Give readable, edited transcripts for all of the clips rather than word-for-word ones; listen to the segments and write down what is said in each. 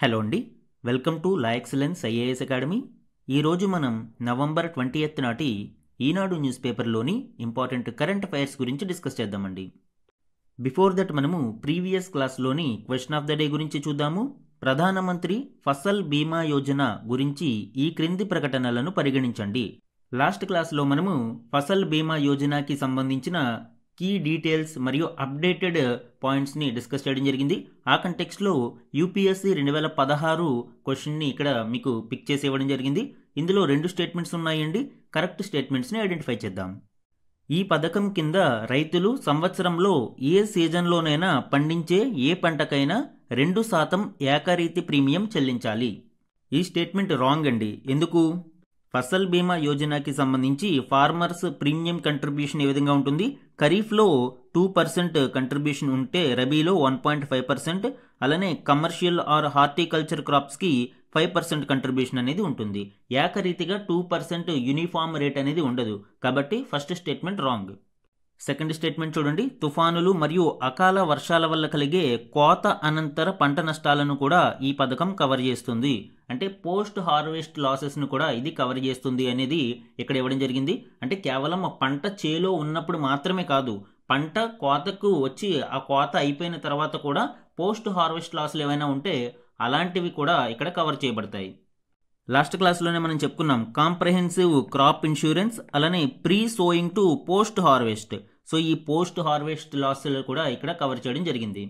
Hello అండి, welcome to la excellence IAS academy. ఈరోజు మనం నవంబర్ 20th నాటి ఈనాడు న్యూస్ పేపర్లోని ఇంపార్టెంట్ కరెంట్ అఫైర్స్ గురించి డిస్కస్ చేద్దామండి. బిఫోర్ దట్ మనము ప్రీవియస్ క్లాస్లోని క్వశ్చన్ ఆఫ్ ద డే గురించి చూద్దాము. ప్రధానమంత్రి ఫసల్ బీమా యోజన గురించి ఈ క్రింది ప్రకటనలను పరిగణించండి. లాస్ట్ క్లాస్లో మనము ఫసల్ బీమా యోజనకి సంబంధించిన కీ డీటెయిల్స్ మరియు అప్డేటెడ్ పాయింట్స్ని డిస్కస్ చేయడం జరిగింది. ఆ కంటెక్స్ట్లో యూపీఎస్సీ 2016 క్వశ్చన్ని ఇక్కడ మీకు పిక్ చేసి ఇవ్వడం జరిగింది. ఇందులో 2 స్టేట్మెంట్స్ ఉన్నాయండి. కరెక్ట్ స్టేట్మెంట్స్ని ఐడెంటిఫై చేద్దాం. ఈ పథకం కింద రైతులు సంవత్సరంలో ఏ సీజన్లోనైనా పండించే ఏ పంటకైనా 2% ఏకరీతి ప్రీమియం చెల్లించాలి. ఈ స్టేట్మెంట్ రాంగ్ అండి. ఎందుకు? ఫసల్ బీమా యోజనకి సంబంధించి ఫార్మర్స్ ప్రీమియం కంట్రిబ్యూషన్ ఏ విధంగా ఉంటుంది? ఖరీఫ్లో 2% కంట్రిబ్యూషన్ ఉంటే రబీలో 1.5%, అలానే కమర్షియల్ ఆర్ హార్టికల్చర్ క్రాప్స్కి 5% కంట్రిబ్యూషన్ అనేది ఉంటుంది. ఏకరీతిగా 2% యూనిఫామ్ రేట్ అనేది ఉండదు. కాబట్టి first statement wrong. Second statement చూడండి. తుఫానులు మరియు అకాల వర్షాల వల్ల కలిగే కోత అనంతర పంట నష్టాలను కూడా ఈ పథకం కవర్ చేస్తుంది. అంటే పోస్ట్ హార్వెస్ట్ లాసెస్ను కూడా ఇది కవర్ చేస్తుంది అనేది ఇక్కడ ఇవ్వడం జరిగింది. అంటే కేవలం పంట చేలో ఉన్నప్పుడు మాత్రమే కాదు, పంట కోతకు వచ్చి ఆ కోత అయిపోయిన తర్వాత కూడా పోస్ట్ హార్వెస్ట్ లాసులు ఏమైనా ఉంటే అలాంటివి కూడా ఇక్కడ కవర్ చేయబడతాయి. లాస్ట్ క్లాస్లోనే మనం చెప్పుకున్నాం కాంప్రహెన్సివ్ క్రాప్ ఇన్సూరెన్స్, అలానే pre sowing to post harvest. So ఈ పోస్ట్ హార్వెస్ట్ లాసులు కూడా ఇక్కడ కవర్ చేయడం జరిగింది.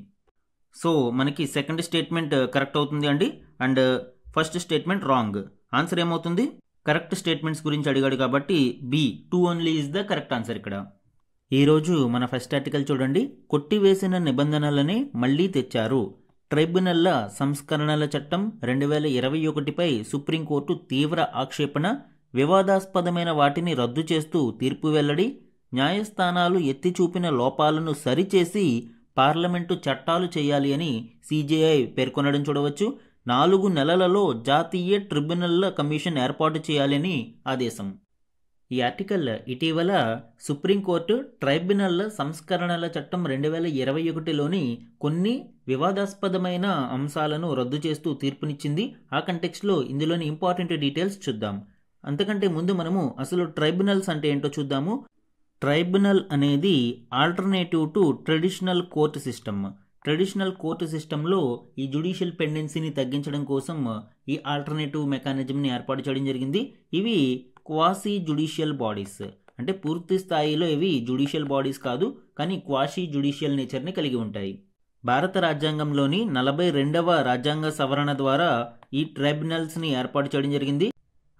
సో మనకి సెకండ్ స్టేట్మెంట్ కరెక్ట్ అవుతుంది అండి, and first statement wrong. Answer ఏమవుతుంది? కరెక్ట్ స్టేట్మెంట్స్ గురించి అడిగాడు కాబట్టి B 2 only is the correct answer ఇక్కడ. ఈరోజు మన ఫస్ట్ ఆర్టికల్ చూడండి. కొట్టివేసిన నిబంధనలనే మళ్లీ తెచ్చారు. ట్రైబ్యునల్ల సంస్కరణల చట్టం 2021పై సుప్రీంకోర్టు తీవ్ర ఆక్షేపణ. వివాదాస్పదమైన వాటిని రద్దు చేస్తూ తీర్పు వెల్లడి. న్యాయస్థానాలు ఎత్తిచూపిన లోపాలను సరిచేసి పార్లమెంటు చట్టాలు చేయాలి అని సిజేఐ పేర్కొనడం చూడవచ్చు. 4 నెలలలో జాతీయ ట్రిబ్యునల్ల కమిషన్ ఏర్పాటు చేయాలని ఆదేశం. ఈ ఆర్టికల్ ఇటీవల సుప్రీంకోర్టు ట్రైబ్యునల్ సంస్కరణల చట్టం 2021లోని కొన్ని వివాదాస్పదమైన అంశాలను రద్దు చేస్తూ తీర్పునిచ్చింది. ఆ కంటెక్స్ట్లో ఇందులోని ఇంపార్టెంట్ డీటెయిల్స్ చూద్దాం. అంతకంటే ముందు మనము అసలు ట్రైబ్యునల్స్ అంటే ఏంటో చూద్దాము. ట్రైబ్యునల్ అనేది alternative to traditional court system. Traditional court సిస్టంలో ఈ జ్యుడిషియల్ పెండెన్సీని తగ్గించడం కోసం ఈ ఆల్టర్నేటివ్ మెకానిజంని ఏర్పాటు చేయడం జరిగింది. ఇవి క్వాసీ జ్యుడిషియల్ బాడీస్, అంటే పూర్తి స్థాయిలో ఇవి జ్యుడిషియల్ బాడీస్ కాదు, కానీ క్వాసీ జ్యుడిషియల్ నేచర్ని కలిగి ఉంటాయి. భారత రాజ్యాంగంలోని 42వ రాజ్యాంగ సవరణ ద్వారా ఈ ట్రైబ్యునల్స్ని ఏర్పాటు చేయడం జరిగింది.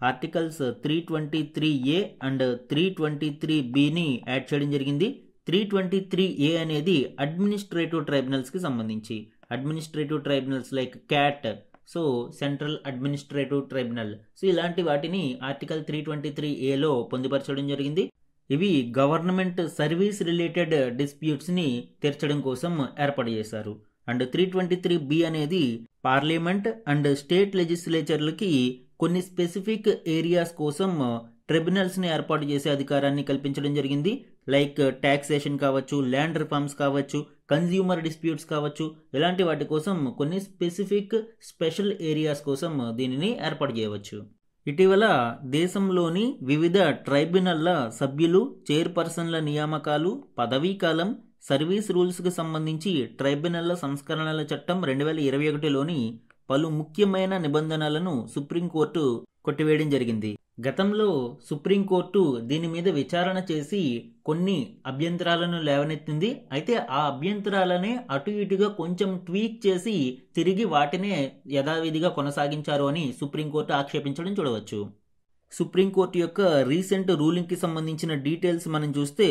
ఆర్టికల్స్ 323A అండ్ 323Bని యాడ్ చేయడం జరిగింది. 323A అనేది అడ్మినిస్ట్రేటివ్ ట్రైబ్యునల్స్కి సంబంధించి. Administrative tribunals like cat, so central administrative tribunal, so ఇలాంటి వాటిని ఆర్టికల్ 323Aలో పొందుపరచడం జరిగింది. ఇవి గవర్నమెంట్ సర్వీస్ రిలేటెడ్ డిస్ప్యూట్స్ని తీర్చడం కోసం ఏర్పాటు చేశారు. అండ్ 323B అనేది పార్లమెంట్ అండ్ స్టేట్ లెజిస్లేచర్లకి కొన్ని స్పెసిఫిక్ ఏరియాస్ కోసం ట్రిబ్యునల్స్ని ఏర్పాటు చేసే అధికారాన్ని కల్పించడం జరిగింది. లైక్ ట్యాక్సేషన్ కావచ్చు, ల్యాండ్ రిఫార్మ్స్ కావచ్చు, కన్జ్యూమర్ డిస్ప్యూట్స్ కావచ్చు, ఇలాంటి వాటి కోసం కొన్ని స్పెసిఫిక్ స్పెషల్ ఏరియాస్ కోసం దీనిని ఏర్పాటు చేయవచ్చు. ఇటీవల దేశంలోని వివిధ ట్రైబ్యునల్ల సభ్యులు, చైర్పర్సన్ల నియామకాలు, పదవీకాలం, సర్వీస్ రూల్స్కి సంబంధించి ట్రైబ్యునల్ల సంస్కరణల చట్టం 2021లోని పలు ముఖ్యమైన నిబంధనలను సుప్రీంకోర్టు కొట్టివేయడం జరిగింది. గతంలో సుప్రీంకోర్టు దీని మీద విచారణ చేసి కొన్ని అభ్యంతరాలను లేవనెత్తింది. అయితే ఆ అభ్యంతరాలనే అటు ఇటుగా కొంచెం ట్వీక్ చేసి తిరిగి వాటినే యథావిధిగా కొనసాగించారు అని సుప్రీంకోర్టు ఆక్షేపించడం చూడవచ్చు. సుప్రీంకోర్టు యొక్క రీసెంట్ రూలింగ్కి సంబంధించిన డీటెయిల్స్ మనం చూస్తే,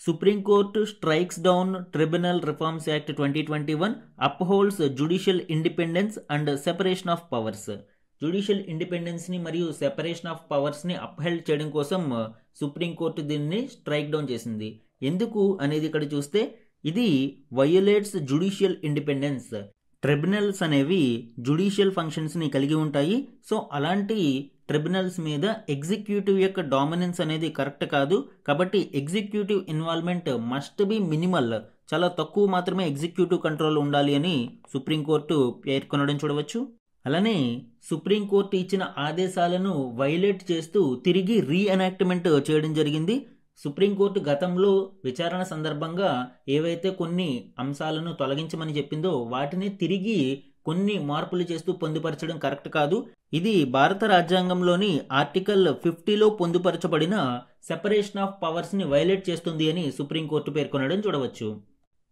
Supreme Court strikes down tribunal reforms act 2021, upholds judicial independence and separation of powers. Judicial ఇండిపెండెన్స్ని మరియు సెపరేషన్ ఆఫ్ పవర్స్ని అప్హెల్డ్ చేయడం కోసం సుప్రీంకోర్టు దీన్ని స్ట్రైక్ డౌన్ చేసింది. ఎందుకు అనేది ఇక్కడ చూస్తే, ఇది వయోలేట్స్ జ్యుడిషియల్ ఇండిపెండెన్స్. ట్రిబ్యునల్స్ అనేవి జ్యుడిషియల్ ఫంక్షన్స్ని కలిగి ఉంటాయి. సో అలాంటి ట్రిబ్యునల్స్ మీద ఎగ్జిక్యూటివ్ యొక్క డామినెన్స్ అనేది కరెక్ట్ కాదు. కాబట్టి executive involvement must be minimal, చాలా తక్కువ మాత్రమే ఎగ్జిక్యూటివ్ కంట్రోల్ ఉండాలి అని సుప్రీంకోర్టు పేర్కొనడం చూడవచ్చు. అలానే సుప్రీంకోర్టు ఇచ్చిన ఆదేశాలను వైలేట్ చేస్తూ తిరిగి రీఎనాక్ట్మెంట్ చేయడం జరిగింది. సుప్రీంకోర్టు గతంలో విచారణ సందర్భంగా ఏవైతే కొన్ని అంశాలను తొలగించమని చెప్పిందో వాటిని తిరిగి కొన్ని మార్పులు చేస్తూ పొందుపరచడం కరెక్ట్ కాదు. ఇది భారత రాజ్యాంగంలోని ఆర్టికల్ 50లో పొందుపరచబడిన సెపరేషన్ ఆఫ్ పవర్స్ని వైలేట్ చేస్తుంది అని సుప్రీంకోర్టు పేర్కొనడం చూడవచ్చు.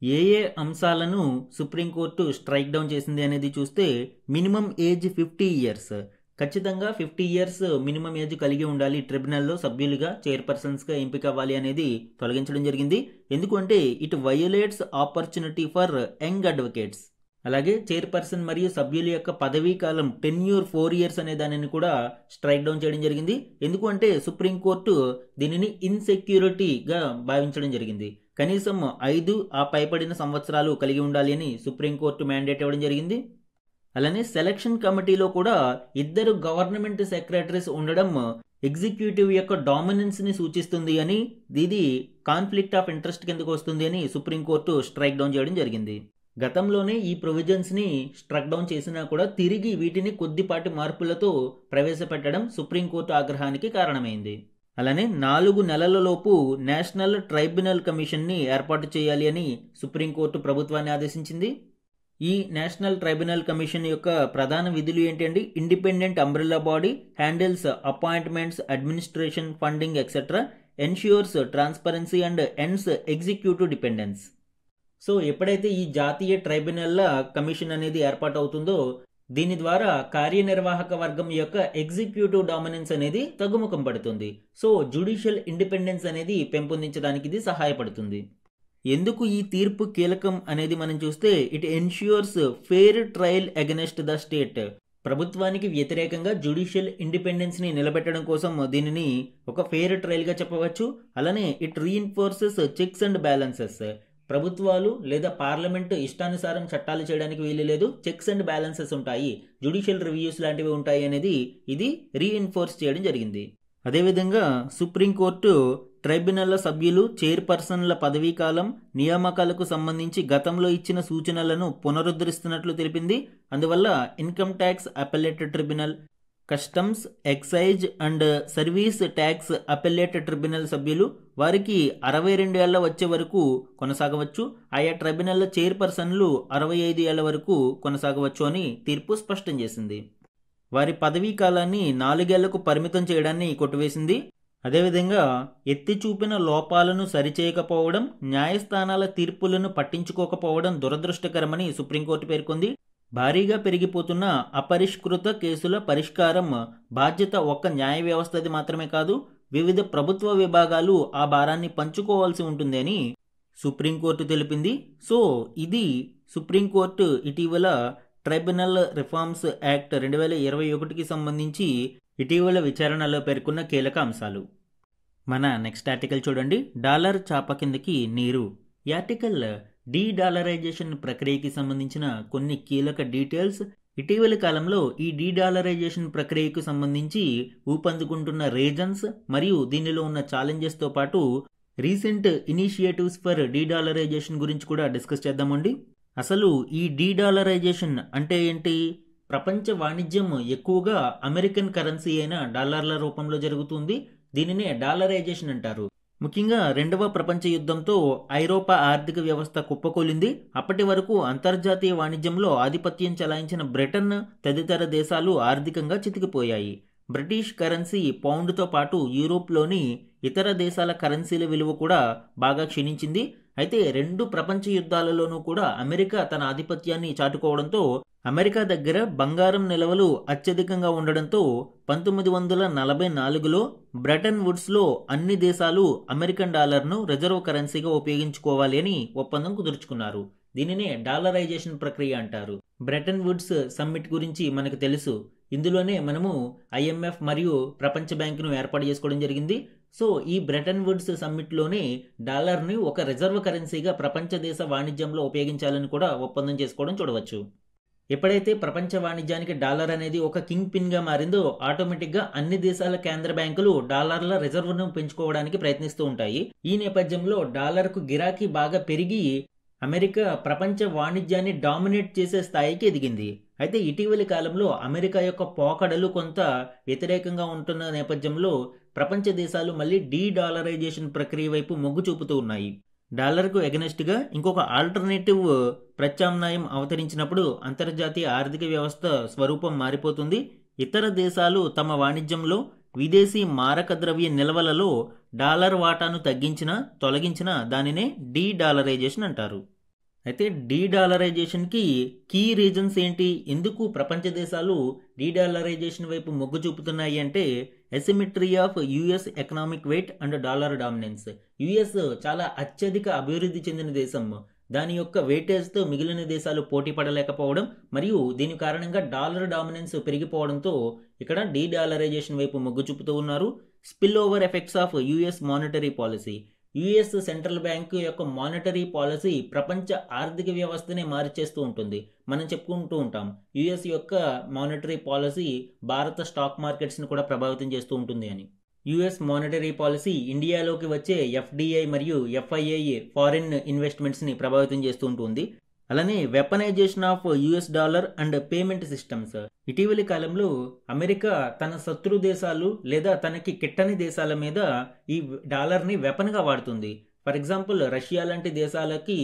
ఏ అంశాలను సుప్రీంకోర్టు స్ట్రైక్ డౌన్ చేసింది అనేది చూస్తే మినిమం ఏజ్ 50 ఇయర్స్, ఖచ్చితంగా 50 ఇయర్స్ మినిమం ఏజ్ కలిగి ఉండాలి ట్రిబ్యునల్లో సభ్యులుగా చైర్పర్సన్స్గా ఎంపిక అవ్వాలి అనేది తొలగించడం జరిగింది. ఎందుకంటే it violates opportunity for young advocates. అలాగే చైర్పర్సన్ మరియు సభ్యుల యొక్క పదవీ కాలం టెన్యూర్ 4 ఇయర్స్ అనే దానిని కూడా స్ట్రైక్ డౌన్ చేయడం జరిగింది. ఎందుకంటే సుప్రీంకోర్టు దీనిని ఇన్సెక్యూరిటీగా భావించడం జరిగింది. కనీసం 5 ఆ పైబడిన సంవత్సరాలు కలిగి ఉండాలి అని సుప్రీంకోర్టు మ్యాండేట్ ఇవ్వడం జరిగింది. అలానే సెలక్షన్ కమిటీలో కూడా 2 గవర్నమెంట్ సెక్రటరీస్ ఉండడం ఎగ్జిక్యూటివ్ యొక్క డామినెన్స్ని సూచిస్తుంది అని, ఇది కాన్ఫ్లిక్ట్ ఆఫ్ ఇంట్రెస్ట్ కిందకు వస్తుంది అని సుప్రీంకోర్టు స్ట్రైక్ డౌన్ చేయడం జరిగింది. గతంలోనే ఈ ప్రొవిజన్స్ని స్ట్రైక్ డౌన్ చేసినా కూడా తిరిగి వీటిని కొద్దిపాటి మార్పులతో ప్రవేశపెట్టడం సుప్రీంకోర్టు ఆగ్రహానికి కారణమైంది. అలానే 4 నెలలలోపు నేషనల్ ట్రైబ్యునల్ కమిషన్ని ఏర్పాటు చేయాలి అని సుప్రీంకోర్టు ప్రభుత్వాన్ని ఆదేశించింది. ఈ నేషనల్ ట్రైబ్యునల్ కమిషన్ యొక్క ప్రధాన విధులు ఏంటంటే independent umbrella body, handles appointments, administration, funding etcetera, ensures transparency and ends executive dependence. So ఎప్పుడైతే ఈ జాతీయ ట్రైబ్యునల్ల కమిషన్ అనేది ఏర్పాటు అవుతుందో దీని ద్వారా కార్యనిర్వాహక వర్గం యొక్క ఎగ్జిక్యూటివ్ డామినెన్స్ అనేది తగ్గుముఖం పడుతుంది. సో జ్యుడిషియల్ ఇండిపెండెన్స్ అనేది పెంపొందించడానికి ఇది సహాయపడుతుంది. ఎందుకు ఈ తీర్పు కీలకం అనేది మనం చూస్తే it ensures fair trial against the state. ప్రభుత్వానికి వ్యతిరేకంగా జ్యుడిషియల్ ఇండిపెండెన్స్ని నిలబెట్టడం కోసం దీనిని ఒక ఫెయిర్ ట్రయల్గా చెప్పవచ్చు. అలానే it reinforces checks and balances. ప్రభుత్వాలు లేదా పార్లమెంటు ఇష్టానుసారం చట్టాలు చేయడానికి వీలు లేదు, చెక్స్ అండ్ బ్యాలెన్సెస్ ఉంటాయి, జ్యుడిషియల్ రివ్యూస్ లాంటివి ఉంటాయి అనేది ఇది రీఇన్ఫోర్స్ చేయడం జరిగింది. అదేవిధంగా సుప్రీంకోర్టు ట్రైబ్యునల్ల సభ్యులు, చైర్పర్సన్ల పదవీ కాలం, నియామకాలకు సంబంధించి గతంలో ఇచ్చిన సూచనలను పునరుద్ధరిస్తున్నట్లు తెలిపింది. అందువల్ల income tax appellate tribunal, customs, excise and service tax appellate tribunal సభ్యులు వారికి 62 ఏళ్ల వచ్చే వరకు కొనసాగవచ్చు. ఆయా ట్రిబ్యునల్ చైర్పర్సన్లు 65 ఏళ్ల వరకు కొనసాగవచ్చు అని తీర్పు స్పష్టం చేసింది. వారి పదవీ కాలాన్ని 4 ఏళ్లకు పరిమితం చేయడాన్ని కొట్టివేసింది. అదేవిధంగా ఎత్తి చూపిన లోపాలను సరిచేయకపోవడం, న్యాయస్థానాల తీర్పులను పట్టించుకోకపోవడం దురదృష్టకరమని సుప్రీంకోర్టు పేర్కొంది. భారీగా పెరిగిపోతున్న అపరిష్కృత కేసుల పరిష్కారం బాధ్యత ఒక్క న్యాయ వ్యవస్థది మాత్రమే కాదు, వివిధ ప్రభుత్వ విభాగాలు ఆ భారాన్ని పంచుకోవాల్సి ఉంటుంది అని సుప్రీంకోర్టు తెలిపింది. సో ఇది సుప్రీంకోర్టు ఇటీవల ట్రైబ్యునల్ రిఫార్మ్స్ యాక్ట్ 2021కి సంబంధించి ఇటీవల విచారణలో పేర్కొన్న కీలక అంశాలు. మన నెక్స్ట్ ఆర్టికల్ చూడండి, డాలర్ చాప కిందకి నీరు. ఈ ఆర్టికల్ డీడాలరైజేషన్ ప్రక్రియకి సంబంధించిన కొన్ని కీలక డీటెయిల్స్, ఇటీవలి కాలంలో ఈ డీడాలరైజేషన్ ప్రక్రియకు సంబంధించి ఊపందుకుంటున్న రీజన్స్ మరియు దీనిలో ఉన్న ఛాలెంజెస్తో పాటు రీసెంట్ ఇనిషియేటివ్స్ ఫర్ డీడాలరైజేషన్ గురించి కూడా డిస్కస్ చేద్దామండి. అసలు ఈ డీడాలరైజేషన్ అంటే ఏంటి? ప్రపంచ వాణిజ్యం ఎక్కువగా అమెరికన్ కరెన్సీ అయిన డాలర్ల రూపంలో జరుగుతుంది. దీనినే డాలరైజేషన్ అంటారు. ముఖ్యంగా 2వ ప్రపంచ యుద్ధంతో ఐరోపా ఆర్థిక వ్యవస్థ కుప్పకూలింది. అప్పటి వరకు అంతర్జాతీయ వాణిజ్యంలో ఆధిపత్యం చెలాయించిన బ్రిటన్ తదితర దేశాలు ఆర్థికంగా చితికిపోయాయి. బ్రిటిష్ కరెన్సీ పౌండ్తో పాటు యూరోప్లోని ఇతర దేశాల కరెన్సీల విలువ కూడా బాగా క్షీణించింది. అయితే 2 ప్రపంచ యుద్ధాలలోనూ కూడా అమెరికా తన ఆధిపత్యాన్ని చాటుకోవడంతో అమెరికా దగ్గర బంగారం నిల్వలు అత్యధికంగా ఉండడంతో 1944లో బ్రెటన్ వుడ్స్లో అన్ని దేశాలు అమెరికన్ డాలర్ను రిజర్వ్ కరెన్సీగా ఉపయోగించుకోవాలి అని ఒప్పందం కుదుర్చుకున్నారు. దీనినే డాలరైజేషన్ ప్రక్రియ అంటారు. బ్రెటన్ వుడ్స్ సమ్మిట్ గురించి మనకు తెలుసు. ఇందులోనే మనము IMF మరియు ప్రపంచ బ్యాంకును ఏర్పాటు చేసుకోవడం జరిగింది. సో ఈ బ్రెటన్ వుడ్స్ సమ్మిట్లోనే డాలర్ని ఒక రిజర్వ్ కరెన్సీగా ప్రపంచ దేశ వాణిజ్యంలో ఉపయోగించాలని కూడా ఒప్పందం చేసుకోవడం చూడవచ్చు. ఎప్పుడైతే ప్రపంచ వాణిజ్యానికి డాలర్ అనేది ఒక కింగ్ పిన్గా మారిందో ఆటోమేటిక్గా అన్ని దేశాల కేంద్ర బ్యాంకులు డాలర్ల రిజర్వ్ను పెంచుకోవడానికి ప్రయత్నిస్తూ ఉంటాయి. ఈ నేపథ్యంలో డాలర్కు గిరాకీ బాగా పెరిగి అమెరికా ప్రపంచ వాణిజ్యాన్ని డామినేట్ చేసే స్థాయికి ఎదిగింది. అయితే ఇటీవలి కాలంలో అమెరికా యొక్క పోకడలు కొంత వ్యతిరేకంగా ఉంటున్న నేపథ్యంలో ప్రపంచ దేశాలు మళ్ళీ డీ డాలరైజేషన్ ప్రక్రియ వైపు మొగ్గు చూపుతూ ఉన్నాయి. డాలర్కు ఎగనెస్ట్గా ఇంకొక ఆల్టర్నేటివ్ ప్రత్యామ్నాయం అవతరించినప్పుడు అంతర్జాతీయ ఆర్థిక వ్యవస్థ స్వరూపం మారిపోతుంది. ఇతర దేశాలు తమ వాణిజ్యంలో విదేశీ మారక ద్రవ్య నిల్వలలో డాలర్ వాటాను తొలగించినా దానినే డీ డాలరైజేషన్ అంటారు. అయితే డీ డాలరైజేషన్కి కీ రీజన్స్ ఏంటి, ఎందుకు ప్రపంచ దేశాలు డీ డాలరైజేషన్ వైపు మొగ్గు చూపుతున్నాయి అంటే asymmetry of US economic weight and dollar dominance. US చాలా అత్యధిక అభివృద్ధి చెందిన దేశం, దాని యొక్క వెయిటేజ్తో మిగిలిన దేశాలు పోటీ పడలేకపోవడం మరియు దీని కారణంగా డాలర్ డామినెన్స్ పెరిగిపోవడంతో ఇక్కడ డీ డాలరైజేషన్ వైపు మొగ్గు చూపుతూ ఉన్నారు. Spill over effects of US monetary policy. US central bank యొక్క మానిటరీ పాలసీ ప్రపంచ ఆర్థిక వ్యవస్థనే మార్చేస్తూ ఉంటుంది. మనం చెప్పుకుంటూ ఉంటాం యుఎస్ యొక్క మానిటరీ పాలసీ భారత స్టాక్ మార్కెట్స్ని కూడా ప్రభావితం చేస్తూ ఉంటుంది అని. యుఎస్ మానిటరీ పాలసీ ఇండియాలోకి వచ్చే ఎఫ్డిఐ మరియు ఎఫ్ఐఐ ఫారిన్ ఇన్వెస్ట్మెంట్స్ని ప్రభావితం చేస్తూ ఉంటుంది. అలానే weaponisation of US dollar and payment systems. ఇటీవలి కాలంలో అమెరికా తన శత్రు దేశాలు లేదా తనకి కిట్టని దేశాల మీద ఈ డాలర్ని వెపన్గా వాడుతుంది. ఫర్ ఎగ్జాంపుల్ రష్యా లాంటి దేశాలకి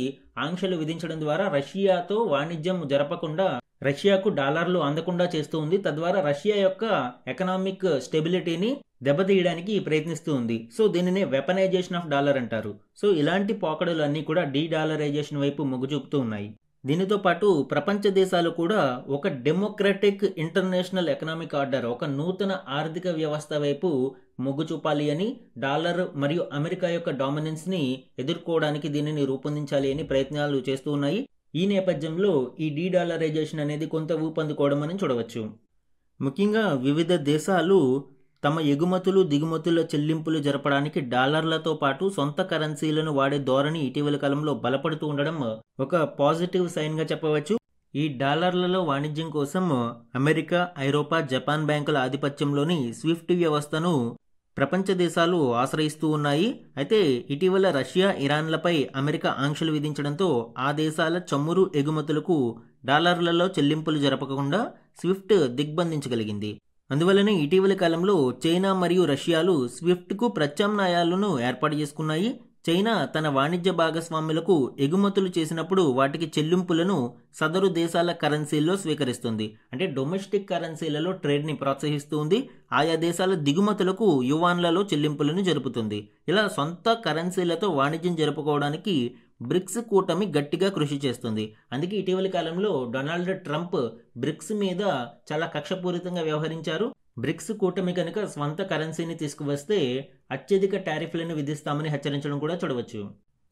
ఆంక్షలు విధించడం ద్వారా రష్యాతో వాణిజ్యం జరపకుండా రష్యాకు డాలర్లు అందకుండా చేస్తూ ఉంది. తద్వారా రష్యా యొక్క ఎకనామిక్ స్టెబిలిటీని దెబ్బతీయడానికి ప్రయత్నిస్తూ ఉంది. సో దీనినే వెపనైజేషన్ ఆఫ్ డాలర్ అంటారు. సో ఇలాంటి పోకడలు అన్నీ కూడా డీ డాలరైజేషన్ వైపు మొగ్గు చూపుతూ ఉన్నాయి. దీనితో పాటు ప్రపంచ దేశాలు కూడా ఒక డెమోక్రటిక్ ఇంటర్నేషనల్ ఎకనామిక్ ఆర్డర్, ఒక నూతన ఆర్థిక వ్యవస్థ వైపు మొగ్గు చూపాలి అని, డాలర్ మరియు అమెరికా యొక్క డామినెన్స్ని ఎదుర్కోవడానికి దీనిని రూపొందించాలి అని ప్రయత్నాలు చేస్తూ ఉన్నాయి. ఈ నేపథ్యంలో ఈ డీ డాలరైజేషన్ అనేది కొంత ఊపందుకోవడం మనం చూడవచ్చు. ముఖ్యంగా వివిధ దేశాలు తమ ఎగుమతులు దిగుమతుల చెల్లింపులు జరపడానికి డాలర్లతో పాటు సొంత కరెన్సీలను వాడే ధోరణి ఇటీవల కాలంలో బలపడుతూ ఉండడం ఒక పాజిటివ్ సైన్గా చెప్పవచ్చు. ఈ డాలర్లలో వాణిజ్యం కోసం అమెరికా, ఐరోపా, జపాన్ బ్యాంకుల ఆధిపత్యంలోని స్విఫ్ట్ వ్యవస్థను ప్రపంచ దేశాలు ఆశ్రయిస్తూ ఉన్నాయి. అయితే ఇటీవల రష్యా, ఇరాన్లపై అమెరికా ఆంక్షలు విధించడంతో ఆ దేశాల చమురు ఎగుమతులకు డాలర్లలో చెల్లింపులు జరపకుండా స్విఫ్ట్ దిగ్బంధించగలిగింది. అందువల్లనే ఇటీవలి కాలంలో చైనా మరియు రష్యాలు స్విఫ్ట్కు ప్రత్యామ్నాయాలను ఏర్పాటు చేసుకున్నాయి. చైనా తన వాణిజ్య భాగస్వాములకు ఎగుమతులు చేసినప్పుడు వాటికి చెల్లింపులను సదరు దేశాల కరెన్సీల్లో స్వీకరిస్తుంది. అంటే డొమెస్టిక్ కరెన్సీలలో ట్రేడ్ని ప్రోత్సహిస్తుంది. ఆయా దేశాల దిగుమతులకు యువాన్లలో చెల్లింపులను జరుపుతుంది. ఇలా సొంత కరెన్సీలతో వాణిజ్యం జరుపుకోవడానికి బ్రిక్స్ కూటమి గట్టిగా కృషి చేస్తుంది. అందుకే ఇటీవలి కాలంలో డొనాల్డ్ ట్రంప్ బ్రిక్స్ మీద చాలా కక్షపూరితంగా వ్యవహరించారు. బ్రిక్స్ కూటమి కనుక స్వంత కరెన్సీని తీసుకువస్తే అత్యధిక టారిఫ్లను విధిస్తామని హెచ్చరించడం కూడా చూడవచ్చు.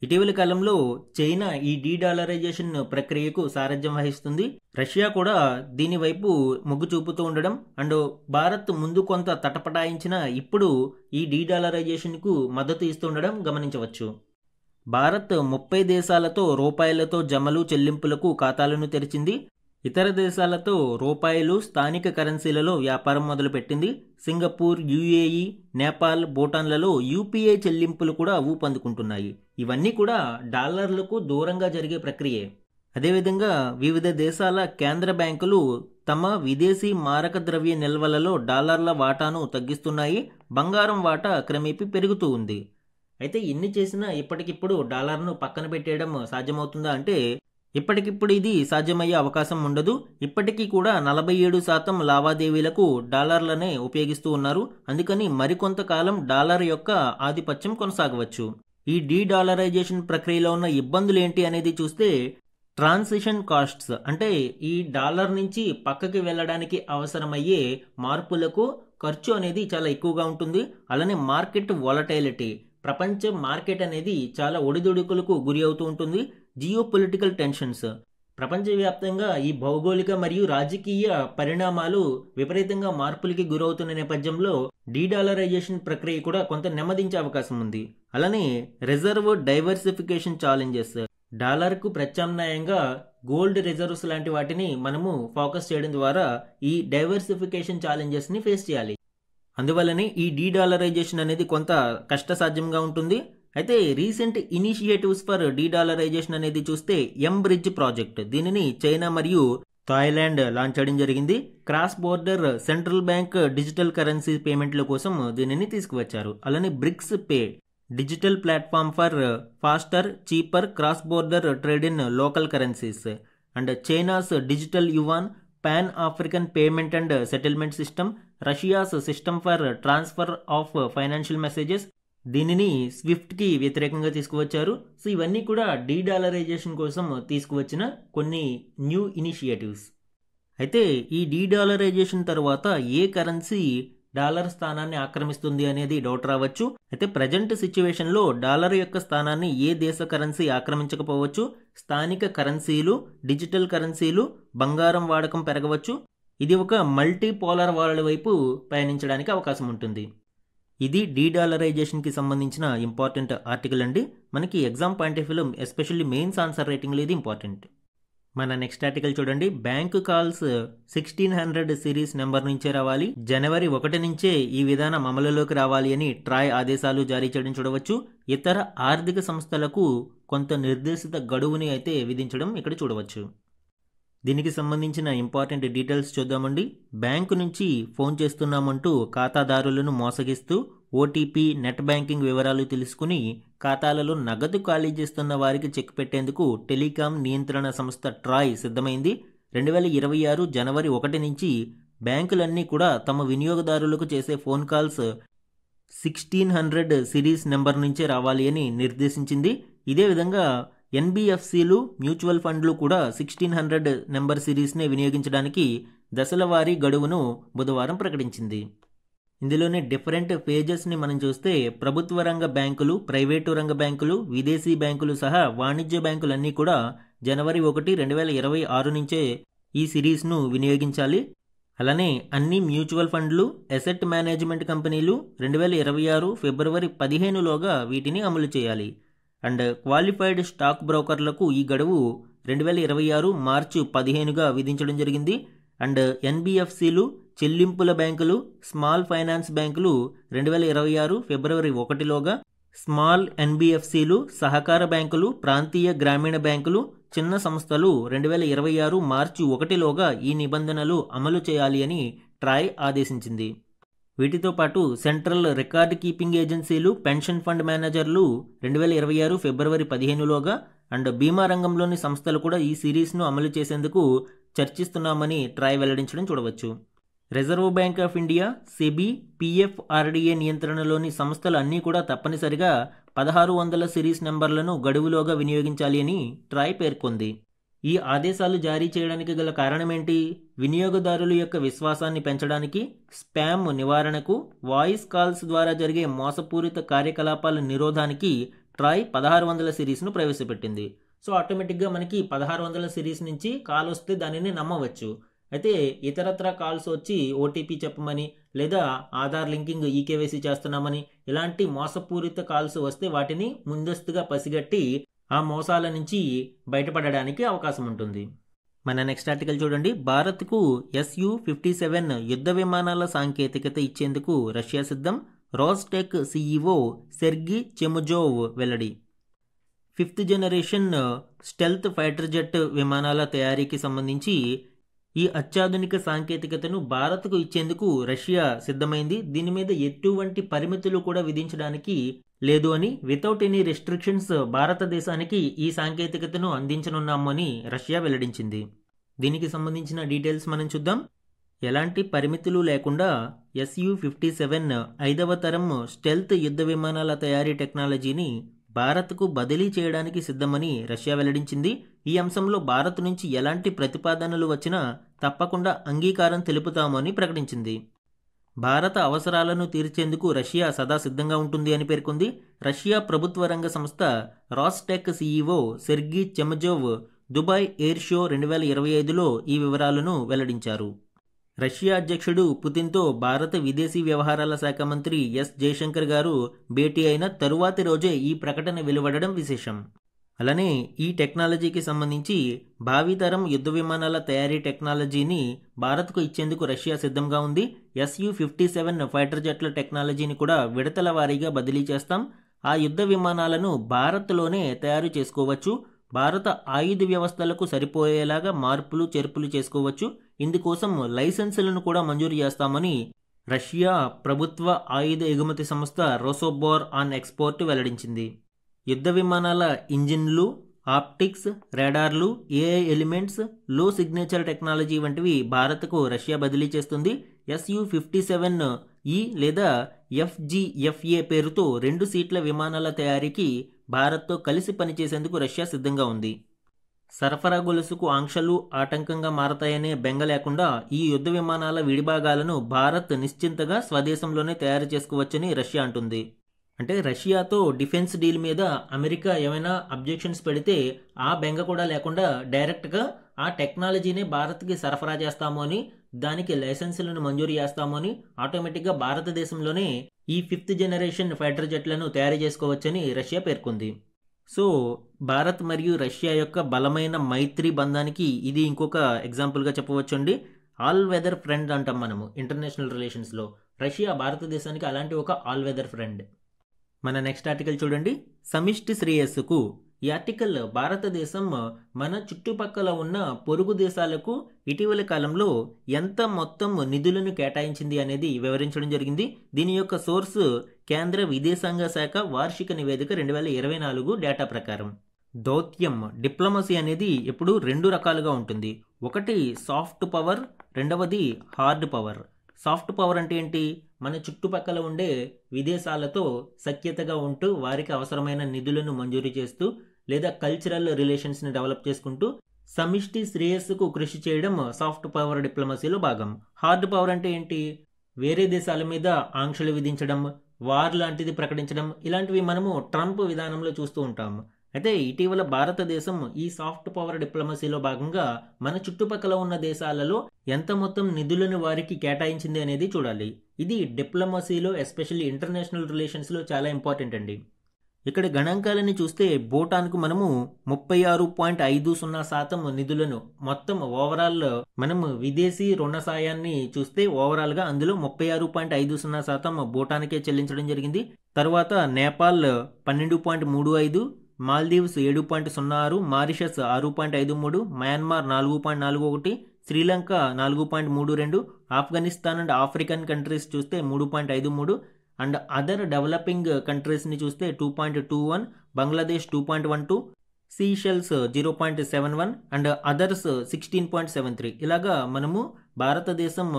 ఇటీవలి కాలంలో చైనా ఈ డీ డాలరైజేషన్ ప్రక్రియకు సారథ్యం వహిస్తుంది. రష్యా కూడా దీని వైపు మొగ్గు చూపుతూ ఉండడం అండ్ భారత్ ముందు కొంత తటపటాయించిన ఇప్పుడు ఈ డీ డాలరైజేషన్కు మద్దతు ఇస్తుండడం గమనించవచ్చు. భారత్ 30 దేశాలతో రూపాయలతో జమలు చెల్లింపులకు ఖాతాలను తెరిచింది. ఇతర దేశాలతో రూపాయలు, స్థానిక కరెన్సీలలో వ్యాపారం మొదలుపెట్టింది. సింగపూర్, యుఏఈ, నేపాల్, భూటాన్లలో యూపీఐ చెల్లింపులు కూడా ఊపందుకుంటున్నాయి. ఇవన్నీ కూడా డాలర్లకు దూరంగా జరిగే ప్రక్రియే. అదేవిధంగా వివిధ దేశాల కేంద్ర బ్యాంకులు తమ విదేశీ మారక ద్రవ్య నిల్వలలో డాలర్ల వాటాను తగ్గిస్తున్నాయి. బంగారం వాటా క్రమేపీ పెరుగుతూ ఉంది. అయితే ఇన్ని చేసినా ఇప్పటికిప్పుడు డాలర్ను పక్కన పెట్టేయడం సాధ్యమవుతుందా అంటే ఇప్పటికిప్పుడు ఇది సాధ్యమయ్యే అవకాశం ఉండదు. ఇప్పటికీ కూడా 47% లావాదేవీలకు డాలర్లనే ఉపయోగిస్తూ ఉన్నారు. అందుకని మరికొంతకాలం డాలర్ యొక్క ఆధిపత్యం కొనసాగవచ్చు. ఈ డీ డాలరైజేషన్ ప్రక్రియలో ఉన్న ఇబ్బందులు ఏంటి అనేది చూస్తే ట్రాన్సిషన్ కాస్ట్స్, అంటే ఈ డాలర్ నుంచి పక్కకి వెళ్ళడానికి అవసరమయ్యే మార్పులకు ఖర్చు అనేది చాలా ఎక్కువగా ఉంటుంది. అలానే మార్కెట్ వాలటైలిటీ, ప్రపంచ మార్కెట్ అనేది చాలా ఒడిదుడుకులకు గురి అవుతూ ఉంటుంది. జియో పొలిటికల్ టెన్షన్స్, ప్రపంచవ్యాప్తంగా ఈ భౌగోళిక మరియు రాజకీయ పరిణామాలు విపరీతంగా మార్పులకి గురవుతున్న నేపథ్యంలో డీ డాలరైజేషన్ ప్రక్రియ కూడా కొంత నెమ్మదించే అవకాశం ఉంది. అలానే రిజర్వ్ డైవర్సిఫికేషన్ ఛాలెంజెస్, డాలర్కు ప్రత్యామ్నాయంగా గోల్డ్ రిజర్వ్స్ లాంటి వాటిని మనము ఫోకస్ చేయడం ద్వారా ఈ డైవర్సిఫికేషన్ ఛాలెంజెస్ని ఫేస్ చేయాలి. అందువల్లనే ఈ డీ డాలరైజేషన్ అనేది కొంత కష్టసాధ్యంగా ఉంటుంది. అయితే recent initiatives for de dollarization అనేది చూస్తే బ్రిడ్జ్ ప్రాజెక్ట్, దీనిని చైనా మరియు థాయిలాండ్ లాంచ్ చేయడం జరిగింది. Cross border central bank digital currency పేమెంట్ల కోసం దీనిని తీసుకువచ్చారు. అలానే BRICS pay digital platform for faster cheaper cross border trade in local currencies. And China's digital yuan, pan African payment and settlement system, Russia's system for transfer of financial messages, దీనిని స్విఫ్ట్కి వ్యతిరేకంగా తీసుకువచ్చారు. So ఇవన్నీ కూడా de-dollarisation కోసం తీసుకువచ్చిన కొన్ని new initiatives. అయితే ఈ డీడాలరైజేషన్ తర్వాత ఏ కరెన్సీ డాలర్ స్థానాన్ని ఆక్రమిస్తుంది అనేది డౌట్ రావచ్చు. అయితే ప్రజెంట్ సిచ్యువేషన్లో డాలర్ యొక్క స్థానాన్ని ఏ దేశ కరెన్సీ ఆక్రమించకపోవచ్చు. స్థానిక కరెన్సీలు, డిజిటల్ కరెన్సీలు, బంగారం వాడకం పెరగవచ్చు. ఇది ఒక మల్టీ పోలార్ వరల్డ్ వైపు పయనించడానికి అవకాశం ఉంటుంది. ఇది డీడాలరైజేషన్కి సంబంధించిన ఇంపార్టెంట్ ఆర్టికల్ అండి. మనకి ఎగ్జామ్ పాయింట్ ఆఫ్ వ్యూలో ఎస్పెషల్లీ మెయిన్స్ ఆన్సర్ రైటింగ్లో ఇది ఇంపార్టెంట్. మన నెక్స్ట్ ఆర్టికల్ చూడండి. బ్యాంకు కాల్స్ 1600 సిరీస్ నెంబర్ నుంచే రావాలి. జనవరి 1 నుంచే ఈ విధానం అమలులోకి రావాలి అని ట్రాయ్ ఆదేశాలు జారీ చేయడం చూడవచ్చు. ఇతర ఆర్థిక సంస్థలకు కొంత నిర్దేశిత గడువుని అయితే విధించడం ఇక్కడ చూడవచ్చు. దీనికి సంబంధించిన ఇంపార్టెంట్ డీటెయిల్స్ చూద్దామండి. బ్యాంకు నుంచి ఫోన్ చేస్తున్నామంటూ ఖాతాదారులను మోసగిస్తూ ఓటీపీ, నెట్ బ్యాంకింగ్ వివరాలు తెలుసుకుని ఖాతాలలో నగదు ఖాళీ చేస్తున్న వారికి చెక్ పెట్టేందుకు టెలికాం నియంత్రణ సంస్థ ట్రాయ్ సిద్ధమైంది. 2026 జనవరి 1 నుంచి బ్యాంకులన్నీ కూడా తమ వినియోగదారులకు చేసే ఫోన్ కాల్స్ 1600 సిరీస్ నెంబర్ నుంచే రావాలి అని నిర్దేశించింది. ఇదే విధంగా ఎన్బిఎఫ్సిలు, మ్యూచువల్ ఫండ్లు కూడా 1600 నెంబర్ సిరీస్నే వినియోగించడానికి దశల వారీ గడువును బుధవారం ప్రకటించింది. ఇందులోనే డిఫరెంట్ ఫేజెస్ని మనం చూస్తే ప్రభుత్వ రంగ బ్యాంకులు, ప్రైవేటు రంగ బ్యాంకులు, విదేశీ బ్యాంకులు సహా వాణిజ్య బ్యాంకులన్నీ కూడా జనవరి 1, 2026 నుంచే ఈ సిరీస్ను వినియోగించాలి. అలానే అన్ని మ్యూచువల్ ఫండ్లు, అసెట్ మేనేజ్మెంట్ కంపెనీలు 2026 ఫిబ్రవరి 15లోగా వీటిని అమలు చేయాలి. అండ్ క్వాలిఫైడ్ స్టాక్ బ్రోకర్లకు ఈ గడువు 2026 మార్చి 15గా విధించడం జరిగింది. అండ్ ఎన్బిఎఫ్సిలు, చెల్లింపుల బ్యాంకులు, స్మాల్ ఫైనాన్స్ బ్యాంకులు 2026 ఫిబ్రవరి 1లోగా, స్మాల్ ఎన్బిఎఫ్సిలు, సహకార బ్యాంకులు, ప్రాంతీయ గ్రామీణ బ్యాంకులు, చిన్న సంస్థలు 2026 మార్చి 1లోగా ఈ నిబంధనలు అమలు చేయాలి అని ట్రాయ్ ఆదేశించింది. వీటితో పాటు సెంట్రల్ రికార్డ్ కీపింగ్ ఏజెన్సీలు, పెన్షన్ ఫండ్ మేనేజర్లు 2026 ఫిబ్రవరి 15లోగా, అండ్ బీమా రంగంలోని సంస్థలు కూడా ఈ సిరీస్ను అమలు చేసేందుకు చర్చిస్తున్నామని ట్రాయ్ వెల్లడించడం చూడవచ్చు. Reserve Bank of India, SEBI, PFRDA నియంత్రణలోని సంస్థలు అన్నీ కూడా తప్పనిసరిగా 1600 సిరీస్ నెంబర్లను గడువులోగా వినియోగించాలి అని ట్రాయ్ పేర్కొంది. ఈ ఆదేశాలు జారీ చేయడానికి గల కారణమేంటి? వినియోగదారుల యొక్క విశ్వాసాన్ని పెంచడానికి, స్పామ్ నివారణకు, వాయిస్ కాల్స్ ద్వారా జరిగే మోసపూరిత కార్యకలాపాల నిరోధానికి ట్రాయ్ 1600 సిరీస్ను ప్రవేశపెట్టింది. సో ఆటోమేటిక్గా మనకి 1600 సిరీస్ నుంచి కాల్ వస్తే దానిని నమ్మవచ్చు. అయితే ఇతరత్ర కాల్స్ వచ్చి ఓటీపీ చెప్పమని లేదా ఆధార్ లింకింగ్ ఈకేవైసీ చేస్తున్నామని ఇలాంటి మోసపూరిత కాల్స్ వస్తే వాటిని ముందస్తుగా పసిగట్టి ఆ మోసాల నుంచి బయటపడడానికి అవకాశం ఉంటుంది. మన నెక్స్ట్ ఆర్టికల్ చూడండి. భారత్కు Su-57 యుద్ధ విమానాల సాంకేతికత ఇచ్చేందుకు రష్యా సిద్ధం. రోస్టెక్ సీఈఓ సెర్గీ చెముజోవ్ వెల్లడి. 5th generation stealth fighter jet విమానాల తయారీకి సంబంధించి ఈ అత్యాధునిక సాంకేతికతను భారత్కు ఇచ్చేందుకు రష్యా సిద్ధమైంది. దీని మీద ఎటువంటి పరిమితులు కూడా విధించడానికి లేదు అని, వితౌట్ ఎనీ రెస్ట్రిక్షన్స్ భారతదేశానికి ఈ సాంకేతికతను అందించనున్నామని రష్యా వెల్లడించింది. దీనికి సంబంధించిన డీటెయిల్స్ మనం చూద్దాం. ఎలాంటి పరిమితులు లేకుండా Su-57 5వ తరం స్టెల్త్ యుద్ధ విమానాల తయారీ టెక్నాలజీని భారత్కు బదిలీ చేయడానికి సిద్ధమని రష్యా వెల్లడించింది. ఈ అంశంలో భారత్ నుంచి ఎలాంటి ప్రతిపాదనలు వచ్చినా తప్పకుండా అంగీకారం తెలుపుతామని ప్రకటించింది. భారత అవసరాలను తీర్చేందుకు రష్యా సదా సిద్ధంగా ఉంటుంది అని పేర్కొంది. రష్యా ప్రభుత్వ రంగ సంస్థ Rostec CEO Sergei Chemezov Dubai air show 2025లో ఈ వివరాలను వెల్లడించారు. రష్యా అధ్యక్షుడు పుతిన్తో భారత విదేశీ వ్యవహారాల శాఖ మంత్రి ఎస్ జయశంకర్ గారు భేటీ అయిన తరువాతి రోజే ఈ ప్రకటన వెలువడడం విశేషం. అలానే ఈ టెక్నాలజీకి సంబంధించి భావితరం యుద్ధ విమానాల తయారీ టెక్నాలజీని భారత్కు ఇచ్చేందుకు రష్యా సిద్ధంగా ఉంది. Su-57 ఫైటర్ జెట్ల టెక్నాలజీని కూడా విడతల వారీగా బదిలీ చేస్తాం. ఆ యుద్ధ విమానాలను భారత్లోనే తయారు చేసుకోవచ్చు. భారత ఆయుధ వ్యవస్థలకు సరిపోయేలాగా మార్పులు చేర్పులు చేసుకోవచ్చు. ఇందుకోసం లైసెన్సులను కూడా మంజూరు చేస్తామని రష్యా ప్రభుత్వ ఆయుధ ఎగుమతి సంస్థ రోసోబోర్ ఆన్ ఎక్స్పోర్ట్ వెల్లడించింది. యుద్ధ విమానాల ఇంజిన్లు, ఆప్టిక్స్, రాడార్లు, ఏఐ ఎలిమెంట్స్, లో సిగ్నేచర్ టెక్నాలజీ వంటివి భారత్కు రష్యా బదిలీ చేస్తుంది. Su-57E లేదా FGFA పేరుతో 2 సీట్ల విమానాల తయారీకి భారత్తో కలిసి పనిచేసేందుకు రష్యా సిద్ధంగా ఉంది. సరఫరా గొలుసుకు ఆంక్షలు ఆటంకంగా మారతాయనే బెంగ లేకుండా ఈ యుద్ధ విమానాల విడిభాగాలను భారత్ నిశ్చింతగా స్వదేశంలోనే తయారు చేసుకోవచ్చని రష్యా అంటుంది. అంటే రష్యాతో డిఫెన్స్ డీల్ మీద అమెరికా ఏమైనా అబ్జెక్షన్స్ పెడితే ఆ బెంగ కూడా లేకుండా డైరెక్ట్గా ఆ టెక్నాలజీని భారత్కి సరఫరా చేస్తాము అని, దానికి లైసెన్సులను మంజూరు చేస్తాము అని ఆటోమేటిక్గా భారతదేశంలోనే ఈ 5th జనరేషన్ ఫైటర్ జెట్లను తయారు చేసుకోవచ్చని రష్యా పేర్కొంది. సో భారత్ మరియు రష్యా యొక్క బలమైన మైత్రి బంధానికి ఇది ఇంకొక ఎగ్జాంపుల్గా చెప్పవచ్చండి. ఆల్ వెదర్ ఫ్రెండ్ అంటాం మనము ఇంటర్నేషనల్ రిలేషన్స్లో. రష్యా భారతదేశానికి అలాంటి ఒక ఆల్ వెదర్ ఫ్రెండ్. మన నెక్స్ట్ ఆర్టికల్ చూడండి, సమిష్టి శ్రేయస్సుకు. ఈ ఆర్టికల్ భారతదేశం మన చుట్టుపక్కల ఉన్న పొరుగు దేశాలకు ఇటీవల కాలంలో ఎంత మొత్తం నిధులను కేటాయించింది అనేది వివరించడం జరిగింది. దీని యొక్క సోర్స్ కేంద్ర విదేశాంగ శాఖ వార్షిక నివేదిక 2024 డేటా ప్రకారం. దౌత్యం డిప్లొమసీ అనేది ఎప్పుడు 2 రకాలుగా ఉంటుంది. ఒకటి సాఫ్ట్ పవర్, రెండవది హార్డ్ పవర్. సాఫ్ట్ పవర్ అంటే ఏంటి? మన చుట్టుపక్కల ఉండే విదేశాలతో సఖ్యతగా ఉంటూ వారికి అవసరమైన నిధులను మంజూరు చేస్తూ లేదా కల్చరల్ రిలేషన్స్ని డెవలప్ చేసుకుంటూ సమిష్టి శ్రేయస్సుకు కృషి చేయడం సాఫ్ట్ పవర్ డిప్లొమసీలో భాగం. హార్డ్ పవర్ అంటే ఏంటి? వేరే దేశాల మీద ఆంక్షలు విధించడం, వార్ లాంటిది ప్రకటించడం, ఇలాంటివి మనము ట్రంప్ విధానంలో చూస్తూ ఉంటాము. అయితే ఇటీవల భారతదేశం ఈ సాఫ్ట్ పవర్ డిప్లొమసీలో భాగంగా మన చుట్టుపక్కల ఉన్న దేశాలలో ఎంత మొత్తం నిధులను వారికి కేటాయించింది అనేది చూడాలి. ఇది డిప్లొమసీలో ఎస్పెషల్లీ ఇంటర్నేషనల్ రిలేషన్స్లో చాలా ఇంపార్టెంట్ అండి. ఇక్కడ గణాంకాలని చూస్తే భూటాన్కు మనము 36.50% నిధులను మొత్తం ఓవరాల్ మనము విదేశీ రుణ సాయాన్ని చూస్తే ఓవరాల్గా అందులో 36.50% భూటాన్కే చెల్లించడం జరిగింది. తర్వాత Nepal 12.35, Maldives 7.06, Mauritius 6.53, Myanmar 4.41, Sri Lanka 4.32, Afghanistan and African countries చూస్తే 3.53 అండ్ అదర్ డెవలపింగ్ కంట్రీస్ని చూస్తే 2.21, బంగ్లాదేశ్ 2.12, సీషెల్స్ 0.71 అండ్ అదర్స్ 16.73. ఇలాగా మనము భారతదేశం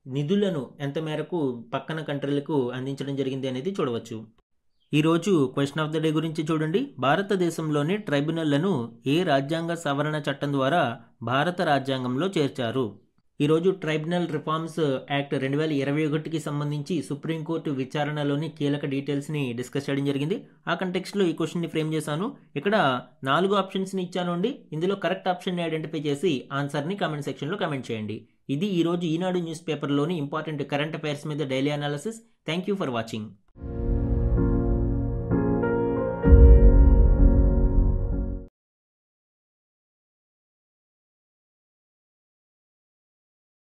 నిధులను ఎంత మేరకు పక్కన కంట్రీలకు అందించడం జరిగింది అనేది చూడవచ్చు. ఈరోజు క్వశ్చన్ ఆఫ్ ద డే గురించి చూడండి. భారతదేశంలోని ట్రైబ్యునల్లను ఏ రాజ్యాంగ సవరణ చట్టం ద్వారా భారత రాజ్యాంగంలో చేర్చారు? ఈరోజు ట్రైబ్యునల్ రిఫార్మ్స్ యాక్ట్ 2021కి సంబంధించి సుప్రీంకోర్టు విచారణలోని కీలక డీటెయిల్స్ని డిస్కస్ చేయడం జరిగింది. ఆ కంటెక్స్ట్లో ఈ క్వశ్చన్ని ఫ్రేమ్ చేశాను. ఇక్కడ 4 ఆప్షన్స్ని ఇచ్చాను అండి. ఇందులో కరెక్ట్ ఆప్షన్ని ఐడెంటిఫై చేసి ఆన్సర్ని కామెంట్ సెక్షన్లో కామెంట్ చేయండి. ఇది ఈరోజు ఈనాడు న్యూస్ పేపర్లోని ఇంపార్టెంట్ కరెంట్ అఫైర్స్ మీద daily analysis. Thank you for watching.